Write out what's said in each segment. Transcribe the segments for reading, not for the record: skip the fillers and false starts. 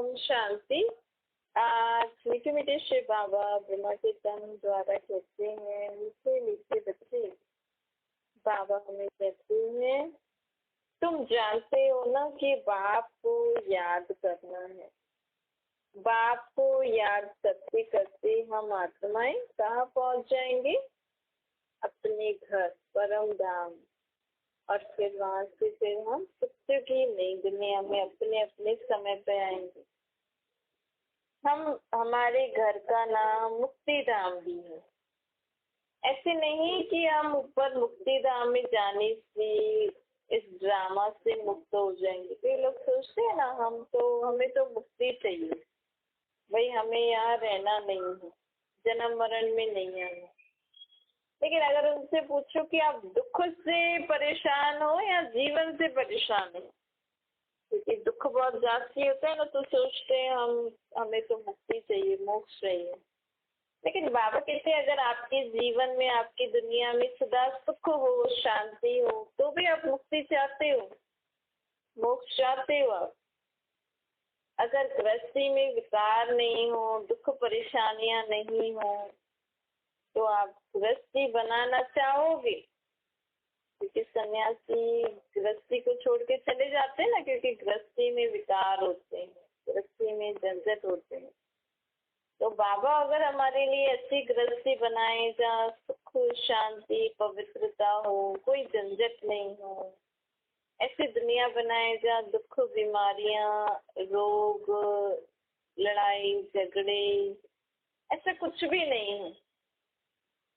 ओम शांति। आज मीठे मीठे श्री बाबा ब्रह्मा कीर्तन द्वारा कहते हैं, मीठे मीठे बच्चे, बाबा हमें कहते हैं तुम जानते हो ना कि बाप को याद करना है। बाप को याद करते करते हम आत्माएं कहाँ पहुंच जाएंगे? अपने घर परम धाम। और फिर वहां से फिर हम सत्य की नई दुनिया में अपने अपने समय पे आएंगे। हमारे घर का नाम मुक्ति धाम भी है। ऐसे नहीं कि हम ऊपर मुक्ति धाम में जाने से इस ड्रामा से मुक्त हो जाएंगे। कई लोग सोचते हैं ना, हमें तो मुक्ति चाहिए भाई, हमें यहाँ रहना नहीं है, जन्म मरण में नहीं आना। लेकिन अगर उनसे पूछो कि आप दुख से परेशान हो या जीवन से परेशान हो, क्योंकि दुख बहुत जास्ती होता है ना, तो सोचते हैं हमें तो मुक्ति चाहिए, मोक्ष चाहिए। लेकिन बाबा कहते हैं अगर आपके जीवन में, आपकी दुनिया में सदा सुख हो, शांति हो, तो भी आप मुक्ति चाहते हो, मोक्ष चाहते हो आप। अगर गृहस्थी में विकार नहीं हो, दुख परेशानियां नहीं हो, तो आप गृहस्थी बनाना चाहोगे? क्योंकि सन्यासी गृहस्थी को छोड़ के चले जाते हैं ना, क्योंकि गृहस्थी में विकार होते हैं, गृहस्थी में झंझट होते हैं। तो बाबा अगर हमारे लिए अच्छी गृहस्थी बनाए जहाँ सुख, शांति, पवित्रता हो, कोई झंझट नहीं हो, ऐसी दुनिया बनाए जहाँ दुख, बीमारियां, रोग, लड़ाई झगड़े, ऐसा कुछ भी नहीं है,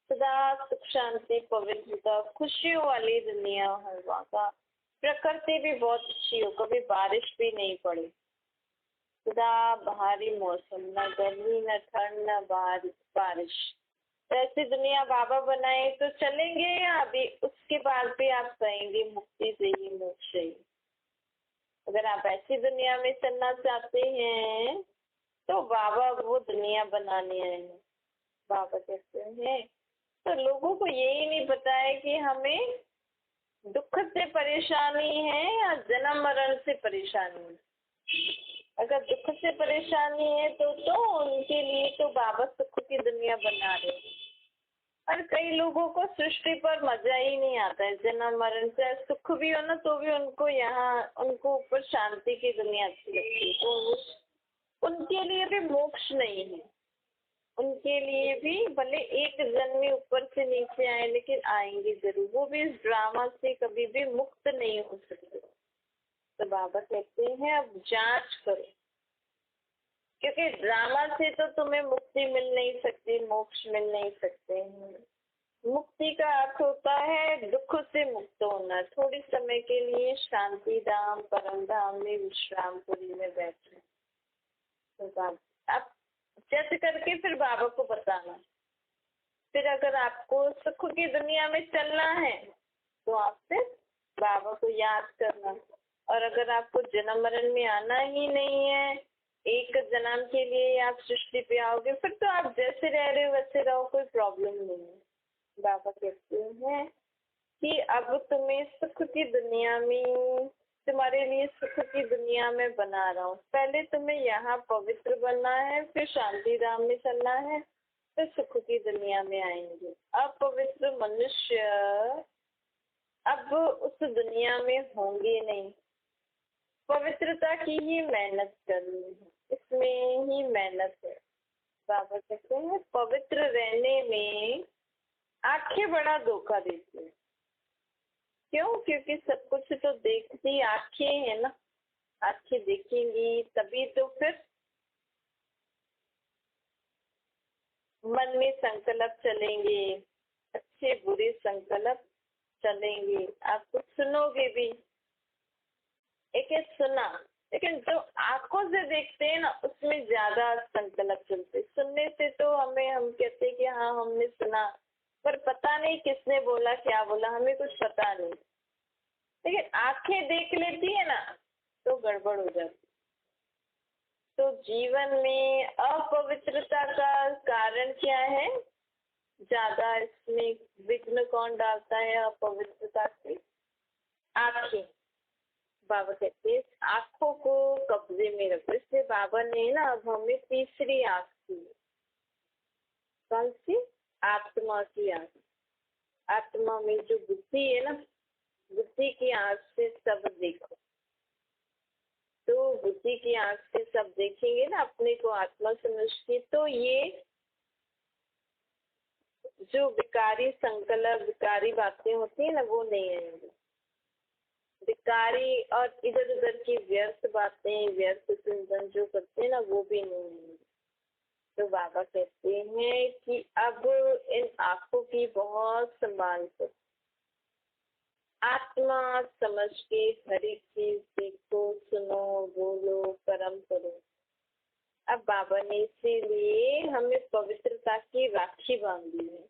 सदा सुख, शांति, पवित्रता, खुशियों वाली दुनिया हो, वहाँ का प्रकृति भी बहुत अच्छी हो, कभी बारिश भी नहीं पड़े, सदा भारी मौसम, न गर्मी न ठंड न बारिश। तो ऐसी दुनिया बाबा बनाए तो चलेंगे, या अभी उसके बाद भी आप कहेंगे मुक्ति चाहिए, मोक्ष चाहिए? अगर आप ऐसी दुनिया में चलना चाहते हैं तो बाबा वो दुनिया बनाने आए हैं। बाबा कहते हैं तो लोगों को यही नहीं पता है कि हमें दुख से परेशानी है या जन्म मरण से परेशानी है। अगर दुख से परेशानी है तो उनके लिए तो बाबा सुख की दुनिया बना रहे हैं। और कई लोगों को सृष्टि पर मजा ही नहीं आता है, जन्म मरण से सुख भी हो ना तो भी उनको ऊपर शांति की दुनिया अच्छी लगती है, तो उनके लिए भी मोक्ष नहीं है। उनके लिए भी भले एक जन्म में ऊपर से नीचे आए, लेकिन आएंगे जरूर, वो भी इस ड्रामा से कभी भी मुक्त नहीं हो सकते। तो बाबा कहते हैं अब जांच करो, क्योंकि ड्रामा से तो तुम्हें मुक्ति मिल नहीं सकती, मोक्ष मिल नहीं सकते हैं। मुक्ति का अर्थ होता है दुख से मुक्त होना, थोड़ी समय के लिए शांति धाम, परम धाम में, विश्रामपुरी में बैठना। तो अब जज करके फिर बाबा को बताना। फिर अगर आपको सुख की दुनिया में चलना है तो आप फिर बाबा को याद करना। और अगर आपको जन्म मरण में आना ही नहीं है, एक जन्म के लिए आप सृष्टि पे आओगे, फिर तो आप जैसे रह रहे हो वैसे रहो, कोई प्रॉब्लम नहीं है। बाबा कहते हैं कि अब तुम्हें सुख की दुनिया में, तुम्हारे लिए सुख की दुनिया में बना रहा हूँ। पहले तुम्हें यहाँ पवित्र बनना है, फिर शांति धाम में चलना है, फिर सुख की दुनिया में आएंगे। अपवित्र मनुष्य अब उस दुनिया में होंगे नहीं। पवित्रता की ही मेहनत करनी है, इसमें ही मेहनत है। बाबा कहते हैं पवित्र रहने में आंखें बड़ा धोखा देती है। क्यों? क्योंकि सब कुछ तो देखती आंखें है ना, आंखें देखेंगी तभी तो फिर मन में संकल्प चलेंगे, अच्छे बुरे संकल्प चलेंगे, आप कुछ सुनोगे भी। एक है सुना, लेकिन जो आंखों से देखते हैं ना उसमें ज्यादा संकल्प चलते। सुनने से तो हम कहते हैं कि हाँ हमने सुना, पर पता नहीं किसने बोला, क्या बोला, हमें कुछ पता नहीं। लेकिन आंखें देख लेती है ना तो गड़बड़ हो जाती। तो जीवन में अपवित्रता का कारण क्या है? ज्यादा इसमें विघ्न कौन डालता है अपवित्रता से? आंखें। बाबा कहते हैं आंखों को कब्जे में रखो। इसलिए बाबा ने ना अब हमें तीसरी आंख दी। कौन सी? आत्मा की आंख। आत्मा में जो बुद्धि है ना, बुद्धि की आंख से सब देखो। तो बुद्धि की आंख से सब देखेंगे ना अपने को आत्मा समझ के, तो ये जो विकारी संकल्प, विकारी बातें होती है ना, वो नहीं आएंगी। विकारी और इधर उधर की व्यर्थ बातें, व्यर्थ चिंतन जो करते हैं ना, वो भी नहीं आएंगे। तो बाबा कहते हैं कि अब इन आंखों की बहुत संभाल करो। आत्मा समझ के हर एक चीज देखो, सुनो, बोलो, कर्म करो। अब बाबा ने इसीलिए हमें पवित्रता की राखी बांधी है।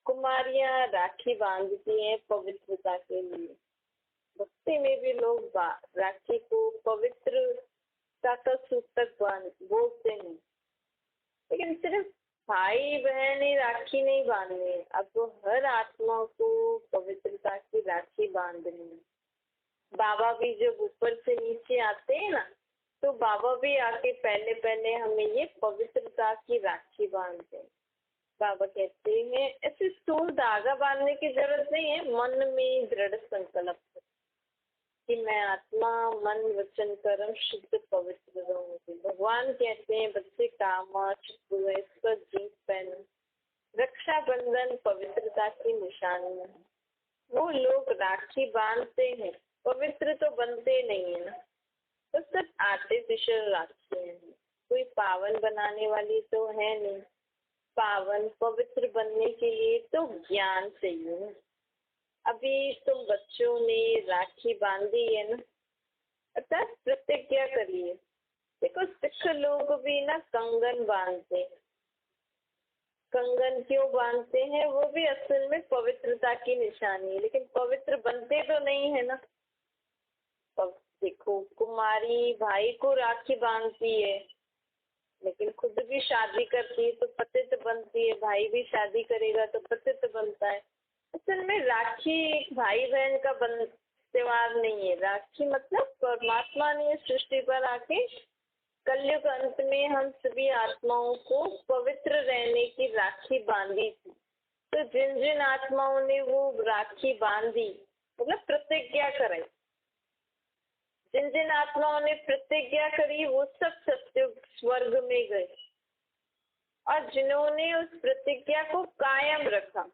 कुमारियां राखी बांधती हैं पवित्रता के लिए। भक्ति में भी लोग राखी को पवित्रता का सूतक बोलते हैं, लेकिन सिर्फ भाई बहन ही राखी नहीं बांधनी है, अब तो हर आत्मा को पवित्रता की राखी बांधनी है। बाबा भी जब ऊपर से नीचे आते हैं ना, तो बाबा भी आके पहले पहले हमें ये पवित्रता की राखी बांधते हैं। बाबा कहते हैं ऐसे स्थूल धागा बांधने की जरूरत नहीं है, मन में दृढ़ संकल्प कि मैं आत्मा, मन, वचन, कर्म शुद्ध पवित्र रहूंगी। भगवान कहते हैं बच्चे कामा चुप इस पर जीत पहनो। रक्षाबंधन पवित्रता की निशानी है। वो लोग राखी बांधते हैं, पवित्र तो बनते नहीं है ना, तो सब आर्टिफिशियल राखी है, कोई पावन बनाने वाली तो है नहीं। पावन पवित्र बनने के लिए तो ज्ञान चाहिए। अभी तुम बच्चों ने राखी बांधी है ना, अर्थात प्रतिज्ञा करिए। देखो सिख लोग भी ना कंगन बांधते हैं। कंगन क्यों बांधते हैं? वो भी असल में पवित्रता की निशानी है, लेकिन पवित्र बनते तो नहीं है ना। देखो कुमारी भाई को राखी बांधती है, लेकिन खुद भी शादी करती है तो पतित बनती है, भाई भी शादी करेगा तो पतित बनता है। असल में राखी एक भाई बहन का त्योहार नहीं है। राखी मतलब परमात्मा ने सृष्टि पर आके कलयुग अंत में हम सभी आत्माओं को पवित्र रहने की राखी बांधी थी। तो जिन जिन आत्माओं ने वो राखी बांधी, मतलब प्रतिज्ञा कराई, जिन जिन आत्माओं ने प्रतिज्ञा करी वो सब सत्युग स्वर्ग में गए, और जिन्होंने उस प्रतिज्ञा को कायम रखा,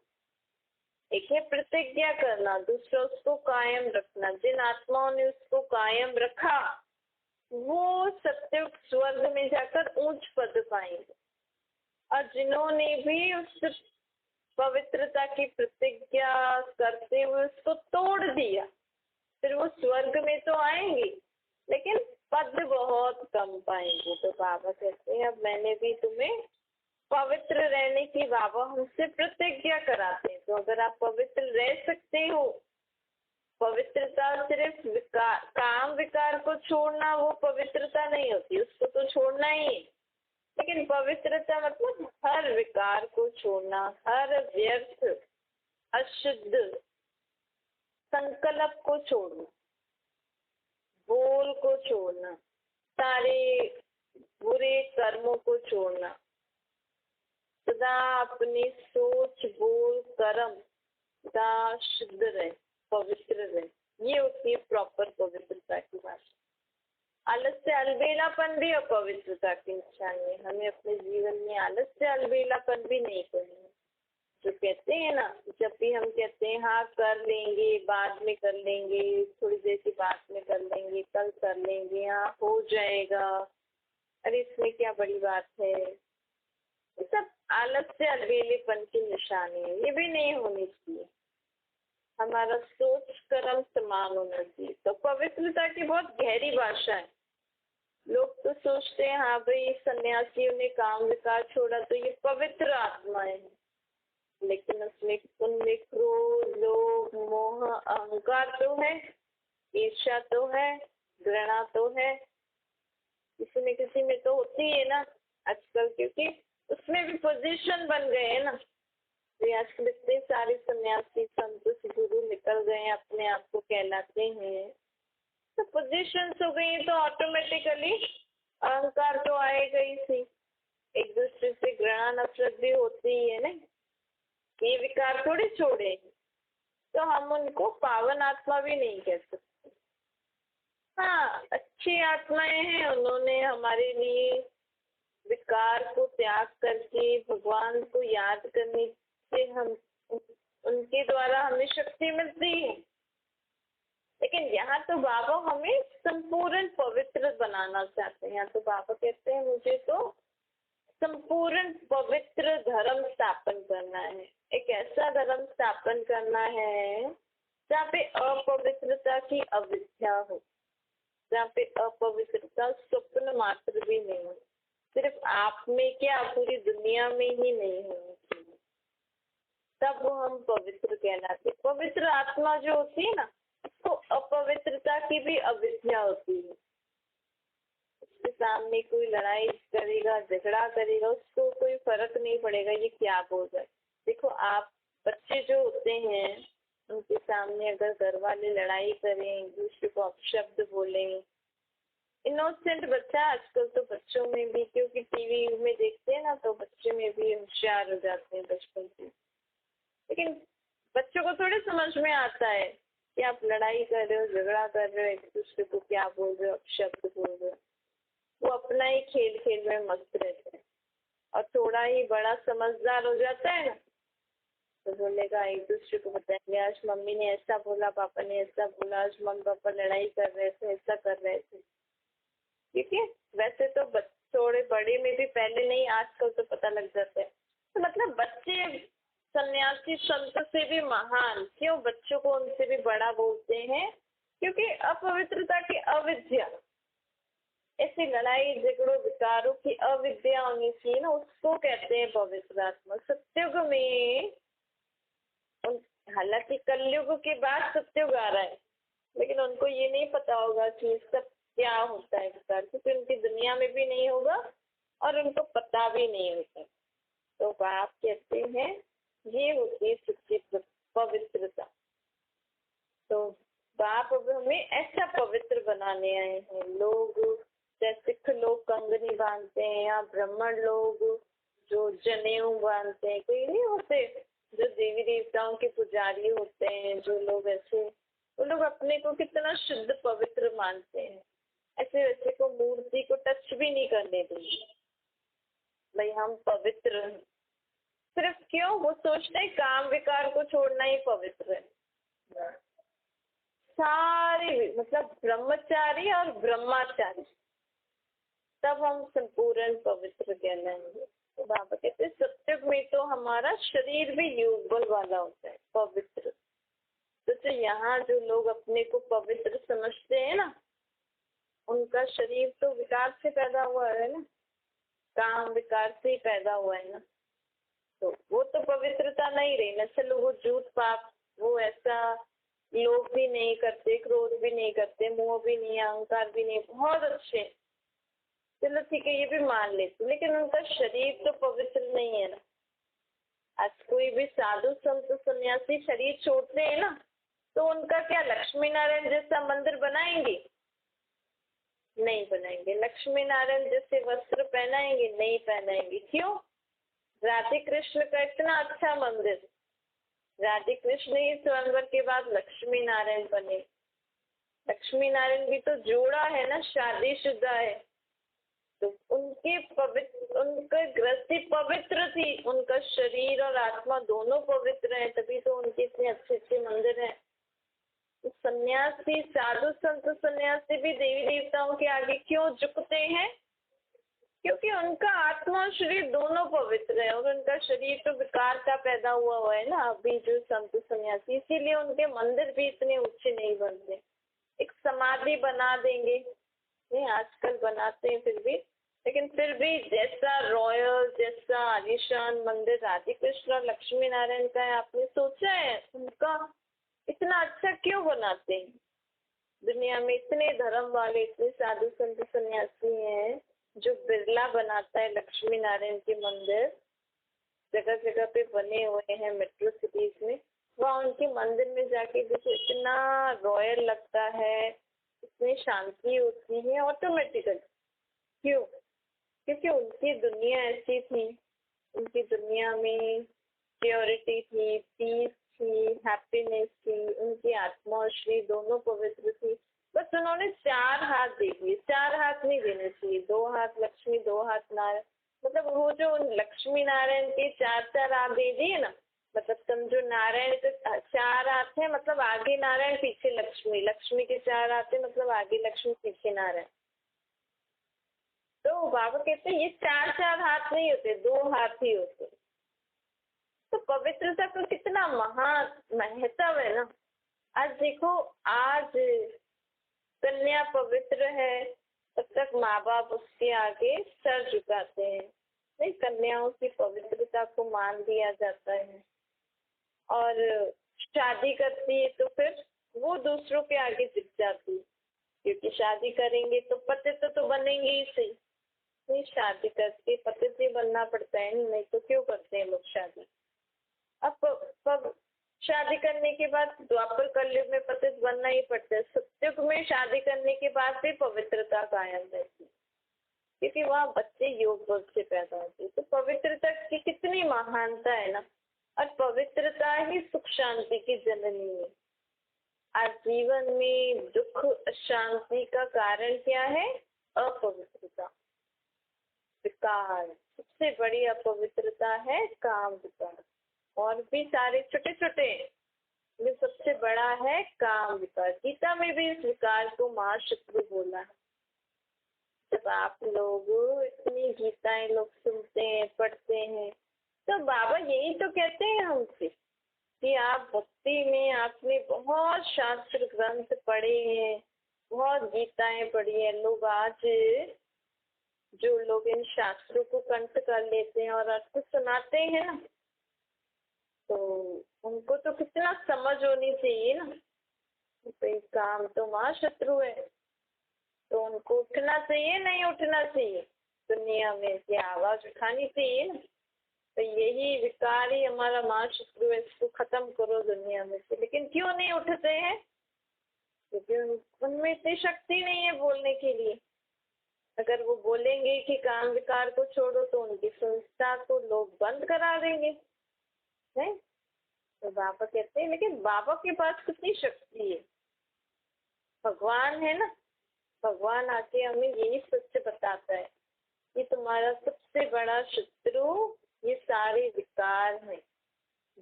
एक है प्रतिज्ञा करना, दूसरा उसको कायम रखना, जिन आत्माओं ने उसको कायम रखा वो सत्युग स्वर्ग में जाकर ऊंच पद पाएंगे, और जिन्होंने भी उस पवित्रता की प्रतिज्ञा करते हुए उसको तोड़ दिया, फिर वो स्वर्ग में तो आएंगे लेकिन पद बहुत कम पाएंगे। तो बाबा कहते हैं अब मैंने भी तुम्हें पवित्र रहने की बाबा हमसे प्रतिज्ञा कराते हैं। तो अगर आप पवित्र रह सकते हो, पवित्रता सिर्फ काम विकार को छोड़ना वो पवित्रता नहीं होती, उसको तो छोड़ना ही है, लेकिन पवित्रता मतलब हर विकार को छोड़ना, हर व्यर्थ अशुद्ध संकल्प को छोड़ना, बोल को छोड़ना, सारे बुरे कर्मों को छोड़ना, सदा अपनी सोच बोल कर्म सदा शुद्ध रहे, पवित्र रहे। ये होती है प्रॉपर पवित्रता की भाषा। आलस्य अलबेलापन भी अपवित्रता की निशानी है। हमें अपने जीवन में आलस्य अलबेलापन भी नहीं करना। जो कहते हैं ना, जब भी हम कहते हैं हाँ कर लेंगे, बाद में कर लेंगे, थोड़ी देर की बाद में कर लेंगे, कल कर लेंगे, हाँ हो जाएगा, अरे इसमें क्या बड़ी बात है, ये सब आलस्य अलबेलेपन की निशानी है। ये भी नहीं होनी चाहिए। हमारा सोच कर्म समान होना चाहिए। तो पवित्रता की बहुत गहरी भाषा है। लोग तो सोचते हैं हाँ भाई सन्यासियों ने काम विकार छोड़ा तो ये पवित्र आत्माएं हैं, लेकिन उसमें उनमें क्रोध, लोभ, मोह, अहंकार तो है, ईर्ष्या तो है, घृणा तो है, किसी न किसी में तो होती है ना आजकल, क्योंकि उसमें भी पोजीशन बन गए हैं ना। तो आजकल इतने सारे सन्यासी संत गुरु निकल गए हैं, अपने आप को कहलाते हैं, तो पोजीशंस हो गई तो ऑटोमेटिकली अहंकार तो आएगा ही सी, एक दूसरे से घृणा नफरत भी होती ही है ना, ये विकार थोड़ी छोड़े, तो हम उनको पावन आत्मा भी नहीं कह सकते। हाँ, अच्छी आत्माएं हैं, उन्होंने हमारे लिए विकार को त्याग करके भगवान को याद करने से हम उनके द्वारा हमें शक्ति मिलती है। लेकिन यहाँ तो बाबा हमें संपूर्ण पवित्र बनाना चाहते हैं। यहाँ तो बाबा कहते हैं मुझे तो संपूर्ण पवित्र धर्म स्थापन करना है, एक ऐसा धर्म स्थापन करना है जहाँ पे अपवित्रता की अविद्या हो, जहाँ पे अपवित्रता स्वप्न मात्र भी नहीं हो, सिर्फ आप में क्या पूरी दुनिया में ही नहीं होनी चाहिए, तब वो हम पवित्र कहलाते। पवित्र आत्मा जो होती है ना, उसको अपवित्रता की भी अविद्या होती है। उसके सामने कोई लड़ाई करेगा, झगड़ा करेगा, उसको कोई फर्क नहीं पड़ेगा ये क्या बोल रहा है। देखो आप बच्चे जो होते हैं, उनके सामने अगर घर वाले लड़ाई करें, दूसरे को अपशब्द बोलें, इनोसेंट बच्चा, आजकल तो बच्चों में भी, क्योंकि टीवी में देखते हैं ना, तो बच्चे में भी होशियार हो जाते हैं बचपन से। लेकिन बच्चों को थोड़ी समझ में आता है कि आप लड़ाई कर रहे हो, झगड़ा कर रहे हो, एक दूसरे को क्या बोल रहे हो, अपशब्द बोल रहे हो। वो अपना ही खेल खेल में मस्त रहते हैं। और थोड़ा ही बड़ा समझदार हो जाता है ना, तो बोलेगा, एक दूसरे को बताएंगे, आज मम्मी ने ऐसा बोला, पापा ने ऐसा बोला, आज मम्मी पापा लड़ाई कर रहे थे, ऐसा कर रहे थे। ठीक है, वैसे तो थोड़े बड़े में भी पहले नहीं, आजकल तो पता लग जाता है। तो मतलब बच्चे सन्यासी संत से भी महान क्यों, बच्चों को उनसे भी बड़ा बोलते हैं, क्योंकि अपवित्रता की अविद्या, ऐसी लड़ाई झगड़ों विकारों की अविद्या होनी चाहिए ना, उसको कहते हैं पवित्र आत्मा। सत्युग में, हालांकि कलयुग के बाद सत्युग आ रहा है, लेकिन उनको ये नहीं पता होगा कि सब क्या होता है विकार, क्योंकि उनकी दुनिया में भी नहीं होगा और उनको पता भी नहीं होता। तो बाप कहते हैं ये होती है सच्ची पवित्रता। तो बाप अब हमें ऐसा पवित्र बनाने आए हैं। लोग जैसे सिख लोग कंगनी बांधते हैं, या ब्राह्मण लोग जो जनेऊ बांधते हैं, कोई नहीं होते जो देवी देवताओं के पुजारी होते हैं, जो लोग ऐसे, वो लोग अपने को कितना शुद्ध पवित्र मानते हैं। ऐसे वैसे को मूर्ति को टच भी नहीं करने देंगे, भाई हम पवित्र हैं। सिर्फ क्यों, वो सोचते हैं काम विकार को छोड़ना ही पवित्र है। सारे मतलब ब्रह्मचारी और ब्रह्माचारी, तब हम संपूर्ण पवित्र कहलाएंगे। तो बाबा कहते हैं सत्युग में तो हमारा शरीर भी युगल वाला होता है, पवित्र। तो यहाँ जो लोग अपने को पवित्र समझते हैं ना, उनका शरीर तो विकार से पैदा हुआ है ना, काम विकार से ही पैदा हुआ है ना, तो वो तो पवित्रता नहीं रही ना। चलो वो झूठ पाप, वो ऐसा लोभ भी नहीं करते, क्रोध भी नहीं करते, मोह भी नहीं, अहंकार भी नहीं, बहुत अच्छे, चलो ठीक है ये भी मान लेती, लेकिन उनका शरीर तो पवित्र नहीं है ना। आज कोई भी साधु संत सन्यासी शरीर छोड़ते हैं ना, तो उनका क्या लक्ष्मी नारायण जैसा मंदिर बनाएंगे? नहीं बनाएंगे। लक्ष्मी नारायण जैसे वस्त्र पहनाएंगे? नहीं पहनाएंगे। क्यों? राधे कृष्ण का इतना अच्छा मंदिर, राधे कृष्ण ही स्वयंवर के बाद लक्ष्मी नारायण बने। लक्ष्मी नारायण भी तो जोड़ा है ना, शादीशुदा है, तो उनके पवित्र, उनका गृहस्थी पवित्र थी, उनका शरीर और आत्मा दोनों पवित्र है, तभी तो उनके इतने अच्छे अच्छे मंदिर हैं। तो सन्यासी, साधु संत सन्यासी भी देवी देवताओं के आगे क्यों झुकते हैं? क्योंकि उनका आत्मा और शरीर दोनों पवित्र है, और उनका शरीर तो विकार का पैदा हुआ है ना अभी जो संत सन्यासी, इसीलिए उनके मंदिर भी इतने ऊंचे नहीं बनते। एक समाधि बना देंगे, नहीं आजकल बनाते हैं फिर भी, लेकिन फिर भी जैसा रॉयल, जैसा आलीशान मंदिर राधे कृष्ण और लक्ष्मी नारायण का है, आपने सोचा है उनका इतना अच्छा क्यों बनाते हैं? दुनिया में इतने धर्म वाले, इतने साधु संत सन्यासी हैं, जो बिरला बनाता है लक्ष्मी नारायण के मंदिर, जगह जगह पे बने हुए हैं मेट्रो सिटीज में। वहाँ उनके मंदिर में जाके देखो, इतना रॉयल लगता है, इसमें शांति होती है ऑटोमेटिकली। क्यों? क्योंकि उनकी दुनिया ऐसी थी, उनकी दुनिया में प्योरिटी थी, पीस थी, हैप्पीनेस थी, उनकी आत्मा और शरीर दोनों पवित्र थी। बस उन्होंने 4 हाथ दे दिए। 4 हाथ नहीं देने चाहिए, 2 हाथ लक्ष्मी, 2 हाथ नारायण। मतलब वो जो लक्ष्मी नारायण के 4 हाथ दे दिए ना, मतलब समझो नारायण के 4 हाथ है, मतलब आगे नारायण पीछे लक्ष्मी, लक्ष्मी के 4 हाथ है, मतलब आगे लक्ष्मी पीछे नारायण। तो बाबा कहते हैं ये 4 हाथ नहीं होते, 2 हाथ ही होते। तो पवित्रता का कितना महान महत्व है ना। आज देखो, आज कन्या पवित्र है, तब तक माँ बाप उसके आगे सर झुकाते हैं। नहीं, कन्याओं की पवित्रता को मान दिया जाता है। और शादी करती है तो फिर वो दूसरों के आगे झुक जाती है, क्योंकि शादी करेंगे तो पतित तो बनेंगे ही सही। नहीं, शादी करके पतित ही बनना पड़ता है, नहीं तो क्यों करते हैं लोग शादी। अब शादी करने के बाद द्वापर कलयुग में पतित बनना ही पड़ता है। सतयुग में शादी करने के बाद भी पवित्रता कायम रहती है, क्योंकि वहाँ बच्चे योग बल से पैदा होते हैं। तो पवित्रता की कितनी महानता है ना। और पवित्रता ही सुख शांति की जननी है। आज जीवन में दुख अशांति का कारण क्या है? अपवित्रता, विकार। सबसे बड़ी अपवित्रता है काम विकार। और भी सारे छोटे छोटे, ये सबसे बड़ा है काम विकार। गीता में भी इस विकार को महाशत्रु बोला है। जब आप लोग इतनी गीताएं लोग सुनते हैं, पढ़ते हैं, तो बाबा यही तो कहते हैं हमसे कि आप भक्ति में आपने बहुत शास्त्र ग्रंथ पढ़े हैं, बहुत गीताएं पढ़ी है। लोग आज जो लोग इन शास्त्रों को कंठ कर लेते हैं और अर्थ सुनाते हैं ना, तो उनको तो कितना समझ होनी चाहिए ना। तो काम तो महाशत्रु है, तो उनको उठना चाहिए, नहीं उठना चाहिए, दुनिया में की आवाज उठानी चाहिए ना। तो यही विकार ही हमारा महाशत्रु है, इसको खत्म करो दुनिया में से। लेकिन क्यों नहीं उठते हैं? क्योंकि उनमें इतनी शक्ति नहीं है बोलने के लिए। अगर वो बोलेंगे कि काम विकार को छोड़ो, तो उनकी संस्था को लोग बंद करा देंगे, है? तो बाबा कहते हैं, लेकिन बाबा के पास कितनी शक्ति है। भगवान है ना, भगवान आके हमें यही सत्य बताता है कि तुम्हारा सबसे बड़ा शत्रु ये सारे विकार हैं,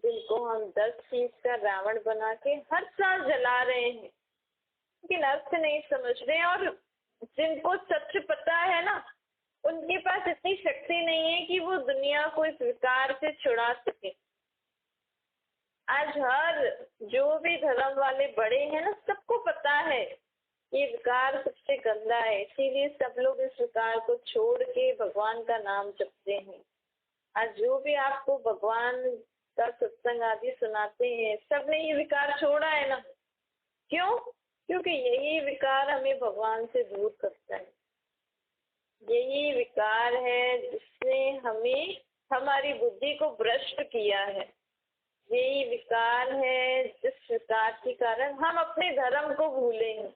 जिनको हम 10 चीज का रावण बना के हर साल जला रहे हैं, लेकिन अर्थ नहीं समझ रहे। और जिनको सच पता है ना, उनके पास इतनी शक्ति नहीं है कि वो दुनिया को इस विकार से छुड़ा सके। आज हर जो भी धर्म वाले बड़े हैं ना, सबको पता है ये विकार सबसे गंदा है, इसीलिए सब लोग इस विकार को छोड़ के भगवान का नाम जपते हैं। आज जो भी आपको भगवान का सत्संग आदि सुनाते हैं, सबने ये विकार छोड़ा है ना। क्यों? क्योंकि यही विकार हमें भगवान से दूर करता है। यही विकार है जिसने हमें, हमारी बुद्धि को भ्रष्ट किया है। यही विकार है जिस विकार के कारण हम अपने धर्म को भूलेंगे।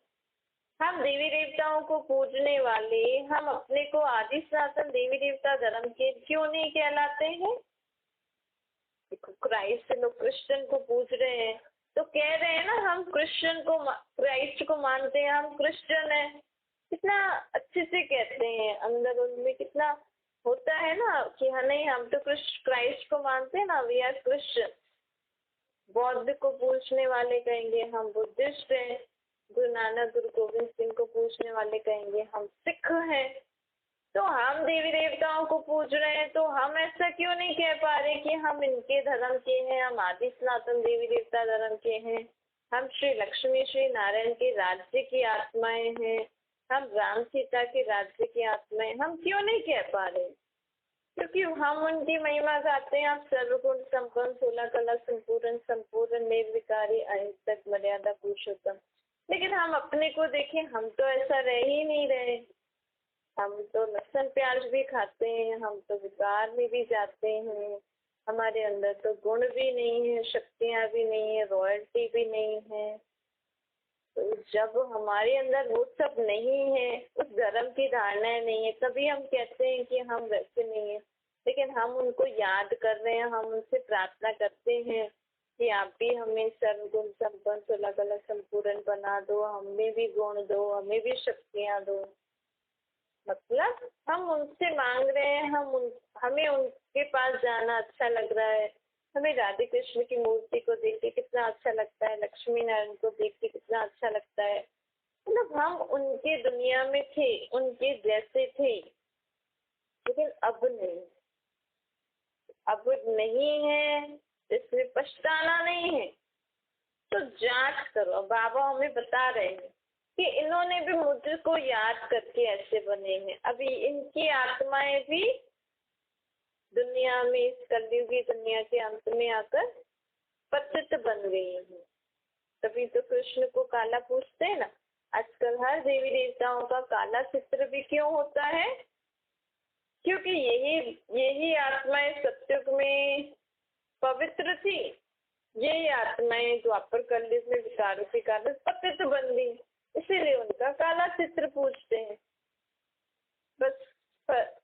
हम देवी देवताओं को पूजने वाले, हम अपने को आदि सनातन देवी देवता धर्म के क्यों नहीं कहलाते हैं? देखो, क्राइस्ट लोग क्रिश्चियन को पूज रहे हैं, तो कह रहे हैं ना हम क्रिश्चियन को, क्राइस्ट को मानते हैं, हम क्रिश्चियन हैं। कितना अच्छे से कहते हैं, अंदर उनमें कितना होता है ना कि हाँ नहीं, हम तो क्राइस्ट को मानते हैं ना, वी आर क्रिश्चियन। बौद्ध को पूछने वाले कहेंगे हम बुद्धिस्ट हैं, गुरु नानक गुरु गोविंद सिंह को पूछने वाले कहेंगे हम सिख हैं। तो हम देवी देवताओं को पूज रहे हैं, तो हम ऐसा क्यों नहीं कह पा रहे कि हम इनके धर्म के हैं, हम आदि सनातन देवी देवता धर्म के हैं, हम श्री लक्ष्मी श्री नारायण के राज्य की आत्माएं हैं, हम राम सीता के राज्य की आत्माएं, हम क्यों नहीं कह पा रहे? क्योंकि हम उनकी महिमा गाते हैं, आप सर्वगुण संपन्न 16 कला संपूर्ण संपूर्ण निर्विकारी अहिंसक मर्यादा पुरुषोत्तम। लेकिन हम अपने को देखें, हम तो ऐसा रह ही नहीं रहे। हम तो लहसुन प्याज भी खाते हैं, हम तो विकार में भी जाते हैं, हमारे अंदर तो गुण भी नहीं है, शक्तियाँ भी नहीं है, रॉयल्टी भी नहीं है। तो जब हमारे अंदर वो सब नहीं है, उस धर्म की धारणाएं नहीं है, तभी हम कहते हैं कि हम वैसे नहीं है। लेकिन हम उनको याद कर रहे हैं, हम उनसे प्रार्थना करते हैं कि आप भी हमें सर्वगुण संपन्न अलग अलग संपूर्ण बना दो, हमें भी गुण दो, हमें भी शक्तियां दो। मतलब हम उनसे मांग रहे हैं, हमें उनके पास जाना अच्छा लग रहा है। हमें राधे कृष्ण की मूर्ति को देख के कितना अच्छा लगता है, लक्ष्मी नारायण को देख के कितना अच्छा लगता है। मतलब हम उनके दुनिया में थे, उनके जैसे थे, लेकिन अब नहीं, अब नहीं है, इसमें पछताना नहीं है। तो जांच करो। बाबा हमें बता रहे हैं कि इन्होंने भी मुझको याद करके ऐसे बने हैं। अभी इनकी आत्माएं भी दुनिया में, इस कलयुगी दुनिया के अंत में आकर पतित बन गई हैं। तभी तो कृष्ण को काला पूछते हैं ना। आजकल हर देवी देवताओं का काला चित्र भी क्यों होता है? क्योंकि यही आत्माएं सत्युग में पवित्र थी, यही आत्माएं द्वापर कलयुग में विकारों के कारण पतित बन गई, इसीलिए उनका काला चित्र पूछते हैं। बस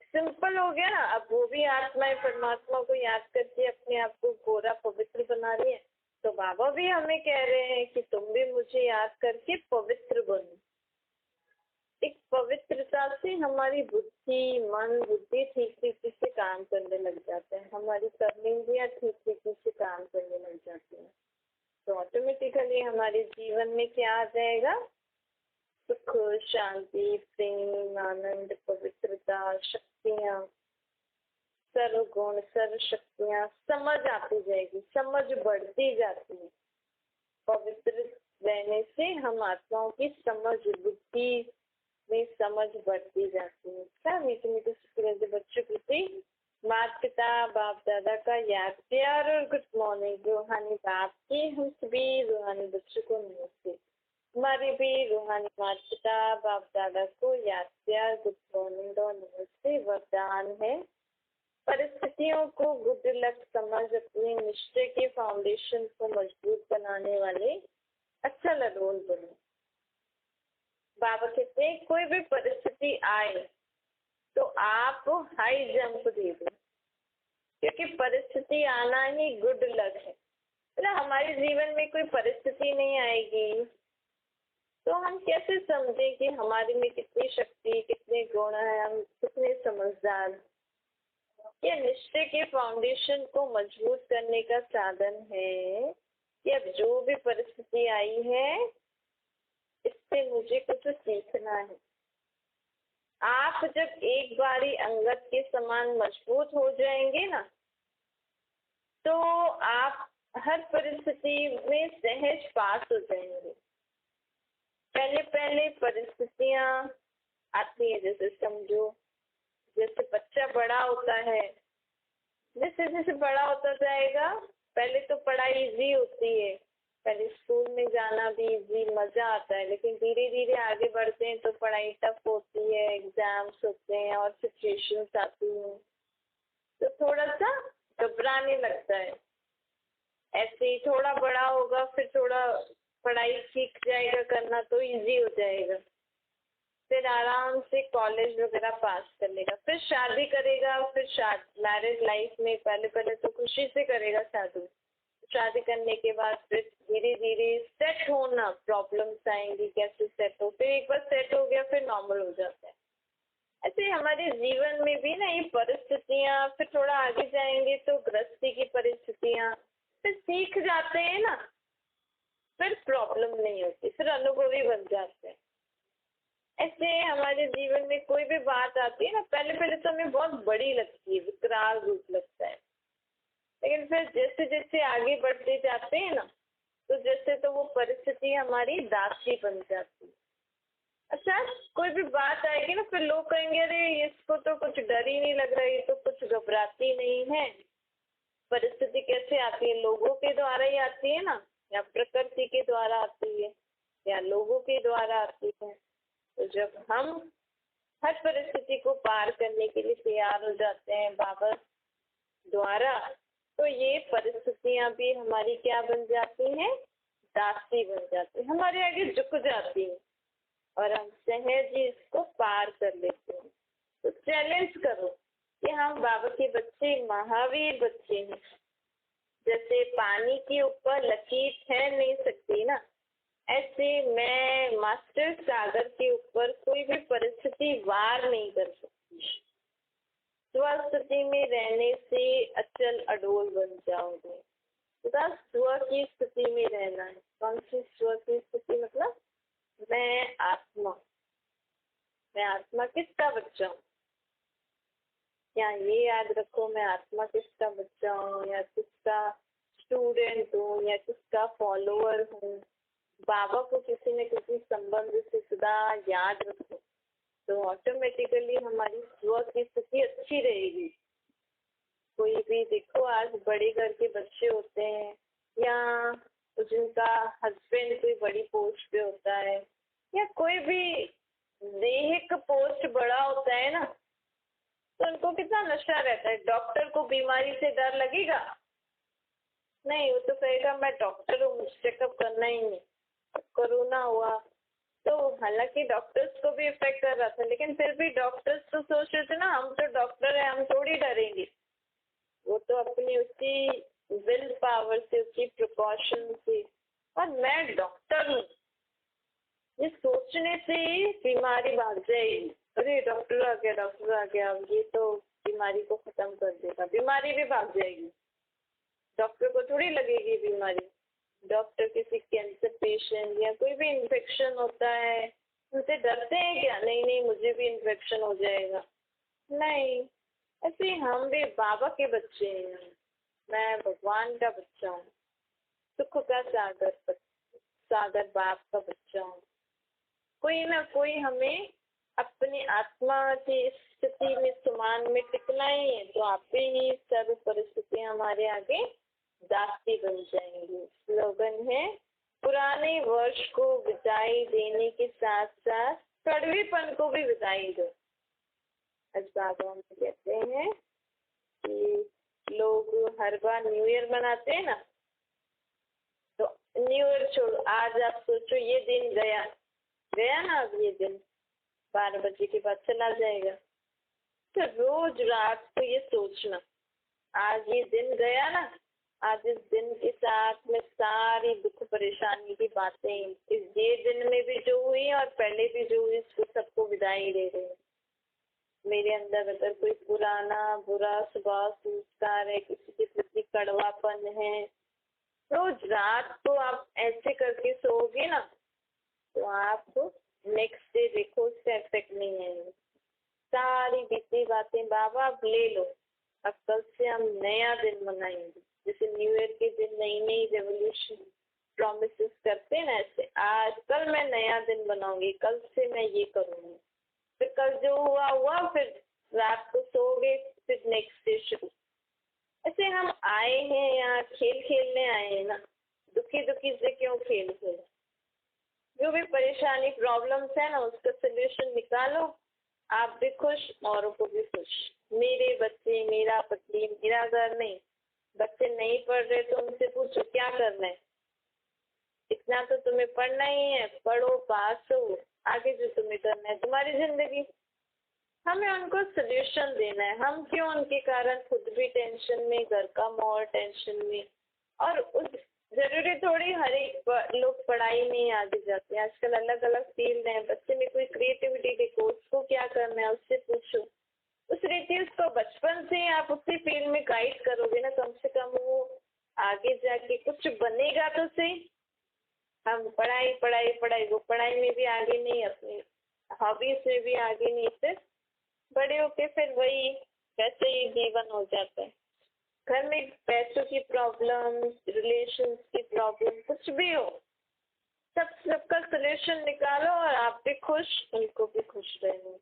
सिंपल हो गया ना। अब वो भी आत्माएं परमात्मा को याद करके अपने आप को गोरा पवित्र बना रही है, तो बाबा भी हमें कह रहे हैं कि तुम भी मुझे याद करके पवित्र बनो। एक पवित्रता से हमारी बुद्धि, मन, बुद्धि ठीक तरीके से काम करने लग जाते हैं, हमारी कर्मेंद्रियां ठीक तरीके से काम करने लग जाती हैं। तो ऑटोमेटिकली हमारे जीवन में क्या आ जाएगा? सुख, शांति, प्रेम, आनंद, पवित्रता, शक्तियाँ, सर्व गुण, सर्व शक्तियाँ, समझ आती जाएगी, समझ बढ़ती जाती है। पवित्र रहने से हम आत्माओं की समझ, बुद्धि में समझ बढ़ती जाती है। क्या मीठे मीठे सुखी बच्चों प्रति माता पिता बाप दादा का याद प्यार और गुड मॉर्निंग। रूहानी बाप की हम सभी रूहानी बच्चों को नमस्ते। हमारे भी रूहानी माता पिता बाप दादा को याद प्यार गुड मॉर्निंग और नमस्ते। वरदान है परिस्थितियों को गुड लक समझ अपने निश्चय के फाउंडेशन को मजबूत बनाने वाले अच्छा लडोल बनो। बाबा कहते हैं कोई भी परिस्थिति आए तो आप हाई जंप दे दो, क्योंकि परिस्थिति आना ही गुड लक है। मतलब हमारे जीवन में कोई परिस्थिति नहीं आएगी तो हम कैसे समझें कि हमारे में कितनी शक्ति, कितने गुण है, हम कितने समझदार। ये निश्चय के फाउंडेशन को मजबूत करने का साधन है कि अब जो भी परिस्थिति आई है इससे मुझे कुछ सीखना है। आप जब एक बारी अंगद के समान मजबूत हो जाएंगे ना, तो आप हर परिस्थिति में सहज पास हो जाएंगे। पहले पहले परिस्थितियां आती है, जैसे समझो जैसे बच्चा बड़ा होता है, जैसे जैसे बड़ा होता जाएगा, पहले तो पढ़ाई इजी होती है, पहले स्कूल में जाना भी इजी, मजा आता है, लेकिन धीरे धीरे आगे बढ़ते हैं तो पढ़ाई टफ होती है, एग्जाम्स होते हैं और सिचुएशंस आती हैं, तो थोड़ा सा घबराने लगता है। ऐसे ही थोड़ा बड़ा होगा, फिर थोड़ा पढ़ाई सीख जाएगा करना तो इजी हो जाएगा, फिर आराम से कॉलेज वगैरह पास कर लेगा, फिर शादी करेगा, फिर मैरिज लाइफ में पहले पहले तो खुशी से करेगा शादी करने के बाद फिर धीरे धीरे सेट होना, प्रॉब्लम्स आएंगी, कैसे सेट हो, फिर एक बार सेट हो गया फिर नॉर्मल हो जाता है। ऐसे हमारे जीवन में भी ना ये परिस्थितियाँ, फिर थोड़ा आगे जाएंगे तो गृहस्थी की परिस्थितियाँ, फिर सीख जाते हैं ना, फिर प्रॉब्लम नहीं होती, फिर अनुभवी बन जाते हैं। ऐसे हमारे जीवन में कोई भी बात आती है ना, पहले पहले तो हमें बहुत बड़ी लगती है, विकराल रूप लगता है, लेकिन फिर जैसे जैसे आगे बढ़ते जाते हैं ना, तो जैसे तो वो परिस्थिति हमारी दासी बन जाती है। अच्छा, कोई भी बात आएगी ना, फिर लोग कहेंगे अरे इसको तो कुछ डर ही नहीं लग रहा है, ये तो कुछ घबराती नहीं है। परिस्थिति कैसे आती है? लोगों के द्वारा ही आती है ना, या प्रकृति के द्वारा आती है, या लोगों के द्वारा आती है। तो जब हम हर परिस्थिति को पार करने के लिए तैयार हो जाते हैं बाबा द्वारा, तो ये परिस्थितियां भी हमारी क्या बन जाती हैं? दासी बन जाती है, हमारे आगे झुक जाती है और हम सहज ही इसको पार कर लेते हैं। तो चैलेंज करो कि हम बाबा के बच्चे महावीर बच्चे हैं। जैसे पानी के ऊपर लकीर ठहर नहीं सकती ना, ऐसे मैं मास्टर सागर के ऊपर कोई भी परिस्थिति वार नहीं कर सकती। स्वस्थिति में रहने से अचल अडोल बन जाओगे। तथा स्व की स्थिति में रहना है। कौन सी स्व की स्थिति? मतलब मैं आत्मा किसका बच्चा हूँ? या ये याद रखो, मैं आत्मा किसका बच्चा हूँ, या किसका स्टूडेंट हूँ, या किसका फॉलोअर हूँ। बाबा को किसी न किसी संबंध से सदा याद रखो, तो ऑटोमेटिकली हमारी स्व की स्थिति अच्छी रहेगी। कोई भी देखो, आज बड़े घर के बच्चे होते हैं या जिनका हस्बैंड कोई बड़ी पोस्ट पे होता है, या कोई भी देहिक पोस्ट बड़ा होता है ना, तो उनको कितना नशा रहता है। डॉक्टर को बीमारी से डर लगेगा? नहीं, वो तो कहेगा मैं डॉक्टर हूँ, मुझे चेकअप करना ही नहीं। कोरोना हुआ तो हालांकि डॉक्टर्स को भी इफेक्ट कर रहा था, लेकिन फिर भी डॉक्टर्स तो सोच रहे थे ना, हम तो डॉक्टर है, हम थोड़ी डरेंगे। वो तो अपनी उसकी विल पावर से, उसकी प्रिकॉशन से, और मैं डॉक्टर हूँ, ये सोचने से बीमारी भाग जाएगी। अरे डॉक्टर आ गया, अब ये तो बीमारी को खत्म कर देगा, बीमारी भी भाग जाएगी। डॉक्टर को थोड़ी लगेगी बीमारी। डॉक्टर किसी कैंसर पेशेंट या कोई भी इन्फेक्शन होता है, उनसे डरते हैं क्या? नहीं मुझे भी इन्फेक्शन हो जाएगा। नहीं, ऐसे हम भी बाबा के बच्चे हैं, मैं भगवान का बच्चा हूँ, सुख का सागर बाप का बच्चा हूँ। कोई ना कोई हमें अपनी आत्मा की स्थिति में समान में टिकना ही है, तो आपे ही सर्व परिस्थितियां हमारे आगे दासी बन जाएंगी। स्लोगन है, पुराने वर्ष को विदाई देने के साथ साथ कड़वेपन को भी विदाई दो। आज बाबा हम कहते हैं कि लोग हर बार न्यू ईयर मनाते हैं ना, तो न्यू ईयर छोड़ो, आज आप सोचो ये दिन गया ना, अब ये दिन 12 बजे के बाद चला जाएगा। तो रोज रात को ये सोचना, आज ये दिन गया ना, आज इस दिन के साथ में सारी दुख परेशानी की बातें इस ये दिन में भी जो हुई और पहले भी जो हुई, इसको सबको विदाई दे रहे हैं। मेरे अंदर अगर कोई पुराना बुरा स्वभाव संस्कार है, किसी के प्रति कड़वापन है, रोज रात को आप ऐसे करके सोओगे ना, तो आप नेक्स्ट डे देखो उसका इफेक्ट नहीं आएगा। सारी बीती बातें बाबा आप ले लो, अब कल से हम नया दिन मनाएंगे। जैसे न्यू ईयर के दिन नई नई रेवोल्यूशन प्रॉमिसेस करते हैं ना, ऐसे आज कल मैं नया दिन बनाऊंगी, कल से मैं ये करूंगी। फिर कल जो हुआ, फिर रात को सोओगे, फिर नेक्स्ट डे शुरू। ऐसे हम आए हैं यहाँ खेल खेलने आए हैं ना, दुखी से क्यों खेल खेल। जो भी परेशानी प्रॉब्लम्स है ना, उसका सोल्यूशन निकालो, आप भी खुश, औरों को भी खुश। मेरे बच्चे, मेरा पति, मेरा घर नहीं। बच्चे नहीं पढ़ रहे तो उनसे पूछो क्या करना है। इतना तो तुम्हें पढ़ना ही है, पढ़ो, पास हो, आगे जो तुम्हें करना है तुम्हारी जिंदगी। हमें उनको सोल्यूशन देना है। हम क्यों उनके कारण खुद भी टेंशन में, घर का माहौल टेंशन में। और उस जरूरी थोड़ी हर एक लोग पढ़ाई में ही आगे जाते हैं। आजकल अलग अलग फील्ड है, बच्चे में कोई क्रिएटिविटी देखो, उसको क्या करना है उससे पूछो। उस रीति उसको बचपन से आप उसी फील्ड में गाइड करोगे ना, कम से कम वो आगे जाके कुछ बनेगा तो सही। हम पढ़ाई, वो पढ़ाई में भी आगे नहीं, अपनी हॉबीज में भी आगे नहीं, सिर्फ बड़े होके फिर वही वैसे ही जीवन हो जाता है। घर में पैसों की प्रॉब्लम, रिलेशंस की प्रॉब्लम, कुछ भी हो, सबका सोल्यूशन निकालो और आप भी खुश, उनको भी खुश रहने।